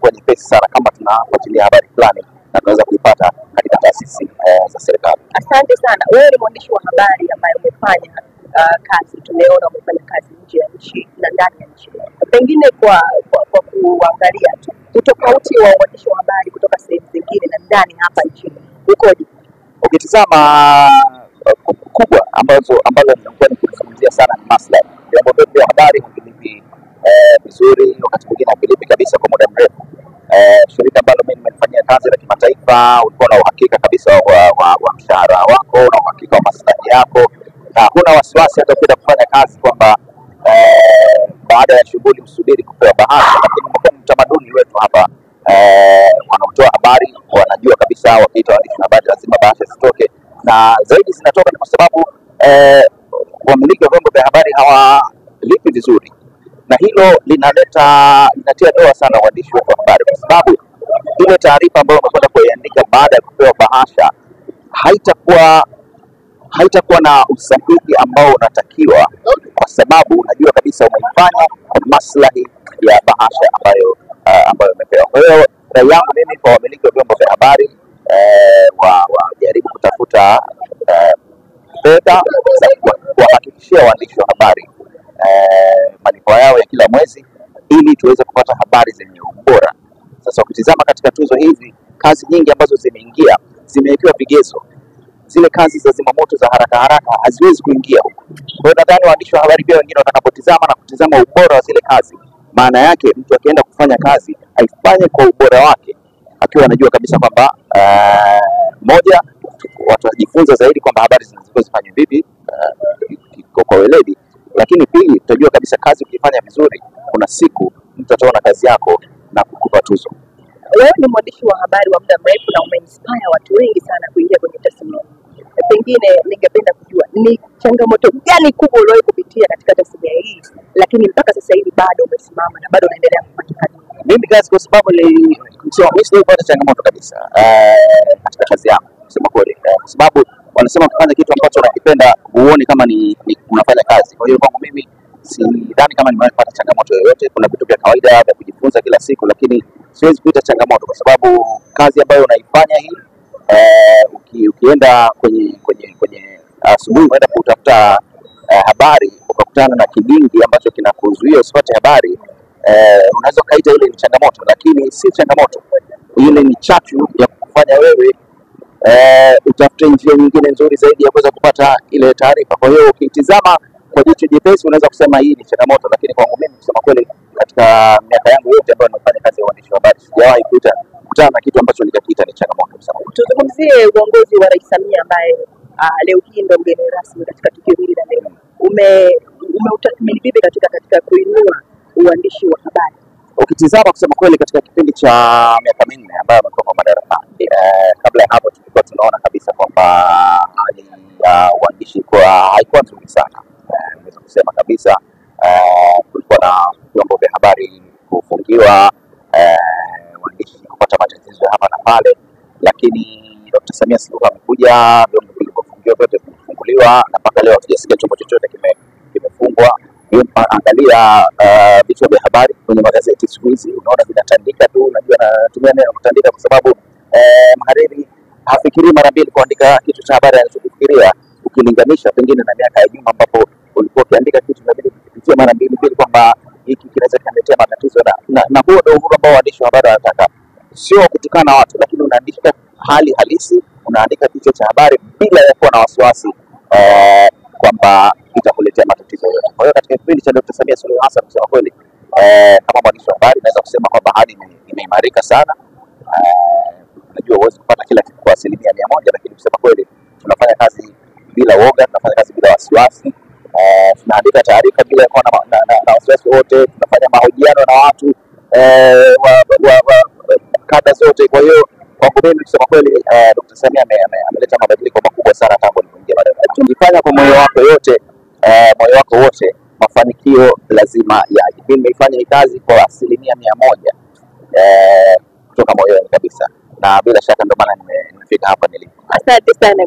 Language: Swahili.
inakuwa nyepesi sana kama tunafuatilia habari fulani na tunaweza kuipata katika taasisi za serikali. Asante sana. Wewe ni mwandishi wa habari ambaye umefanya kazi, tumeona umefanya kazi nje ya nchi na ndani ya nchi. Pengine kwa kuangalia tu utofauti wa uandishi wa habari kutoka sehemu zingine na ndani hapa nchini ukoje? Ukitizama kubwa ambalo nilikuwa nikizungumzia sana ni maslahi. Vyombo vyetu vya habari havilipi vizuri, wakati mwingine havilipi kabisa kwa muda mrefu. Shirika ambalo mimi nimefanyia kazi la kimataifa, ulikuwa na uhakika kabisa wa mshahara wako na uhakika wa maslahi yako, na huna wasiwasi hata ukienda kufanya kazi kwamba baada ya shughuli usubiri kupewa bahasha. Lakini kwa utamaduni wetu hapa, wanaotoa habari wanajua kabisa wakiita waandishi wa habari lazima bahasha zitoke, na zaidi zinatoka kwa sababu wamiliki wa vyombo vya habari hawalipi vizuri, na hilo linatia doa sana waandishi wa habari, kwa sababu ile taarifa ambayo umekwenda kuiandika baada ya kupewa bahasha haitakuwa na usahihi ambao unatakiwa, kwa sababu unajua kabisa umeifanya kwa maslahi ya bahasha ambayo umepewa. Kwa hiyo rai yangu mimi kwa wamiliki wa vyombo vya habari, wajaribu kutafuta fedha za kuwahakikishia waandishi wa habari malipo yao ya kila mwezi, ili tuweze kupata habari zenye ubora. Sasa ukitizama katika tuzo hizi, kazi nyingi ambazo zimeingia zimewekewa vigezo. Zile kazi za zimamoto za haraka haziwezi kuingia huko. Kwa hiyo nadhani waandishi wa habari pia wengine watakapotizama na kutizama ubora wa zile kazi, maana yake mtu akienda kufanya kazi aifanye kwa ubora wake, akiwa anajua kabisa kwamba moja, watu wajifunza zaidi kwamba habari zinazopaswa zifanywe vipi kwa weledi, lakini pili, utajua kabisa kazi ukifanya vizuri, kuna siku mtu ataona kazi yako na kukupa tuzo. Wewe ni mwandishi wa habari wa muda mrefu na umeinspire watu wengi sana kuingia kwenye tasnia. Pengine ningependa kujua ni changamoto gani kubwa uliwahi kupitia katika tasnia hii, lakini mpaka sasa hivi bado umesimama na bado unaendelea kufanya kazi? Mimi kazi, kwa sababu nilipata changamoto kabisa katika kazi yangu, kusema kweli, kwa sababu wanasema ukifanya kitu ambacho unakipenda huoni kama ni unafanya kazi. Kwa hiyo kwangu mimi sidhani kama nimepata changamoto yoyote. Kuna vitu vya kawaida vya kujifunza kila siku, lakini siwezi kuita changamoto, kwa sababu kazi ambayo unaifanya hii, ukienda kwenye asubuhi unaenda kutafuta habari, ukakutana na kibingi ambacho kinakuzuia usipate habari, unaweza kaita ile ni changamoto, lakini si changamoto. Ile ni chachu ya kufanya wewe utafute njia nyingine nzuri zaidi ya kuweza kupata ile taarifa. Kwa hiyo ukitizama kwa jicho jepesi unaweza kusema hii ni changamoto, lakini kwangu mimi kusema kweli, katika miaka yangu yote ambayo nimefanya kazi ya uandishi wa habari, sijawahi kukutana na kitu ambacho nikakiita ni changamoto. Tuzungumzie uongozi wa Rais Samia ambaye leo hii ndio mgeni rasmi katika tukio hili la leo. Umeutathmini vipi katika kuinua uandishi wa habari? Ukitizama kusema kweli, katika kipindi cha miaka minne ambayo amekuwa madarakani, kabla ya hapo tulikuwa tunaona kabisa kwamba hali ya uandishi haikuwa nzuri sana. Naweza kusema kabisa kulikuwa na vyombo vya habari kufungiwa, waandishi kupata matatizo hapa na pale, lakini Dr. Samia Suluhu amekuja, vyombo vilivyofungiwa vyote vimefunguliwa, na mpaka leo hatujasikia chombo chochote kimefungwa. Angalia vichwa vya habari kwenye magazeti siku hizi, unaona vinatandika tu. Unajua natumia neno kutandika kwa sababu mhariri hafikiri mara mbili kuandika kitu cha habari anachofikiria, ukilinganisha pengine na miaka ya nyuma ambapo ulikuwa ukiandika kitu inabidi kupitia mara mbili kwamba hiki kinaweza kuletea matatizo, na huo ndio uhuru ambao waandishi wa habari wanataka. Sio kutukana watu, lakini unaandika hali halisi, unaandika kichwa cha habari bila ya kuwa na wasiwasi kwamba itakuletea matatizo yote. Kwa hiyo katika kipindi cha Dr. Samia Suluhu Hassan, kusema kweli, kama mwandishi wa habari naweza kusema kwamba hali imeimarika sana. Najua huwezi kupata kila kitu kwa 100%, lakini kusema kweli tunafanya kazi bila woga, tunafanya kazi bila wasiwasi, tunaandika taarifa bila kuwa na wasiwasi wote, tunafanya mahojiano na watu kada zote. Kwa hiyo kwangu mimi kusema kweli, Dr. Samia ameleta mabadiliko makubwa sana tangu alipoingia madarakani. Tukifanya kwa moyo wako wote, mafanikio lazima yaje. Mimi nimeifanya hii kazi kwa 100% kutoka moyoni kabisa, na bila shaka ndio maana nimefika hapa nilipo. Asante sana.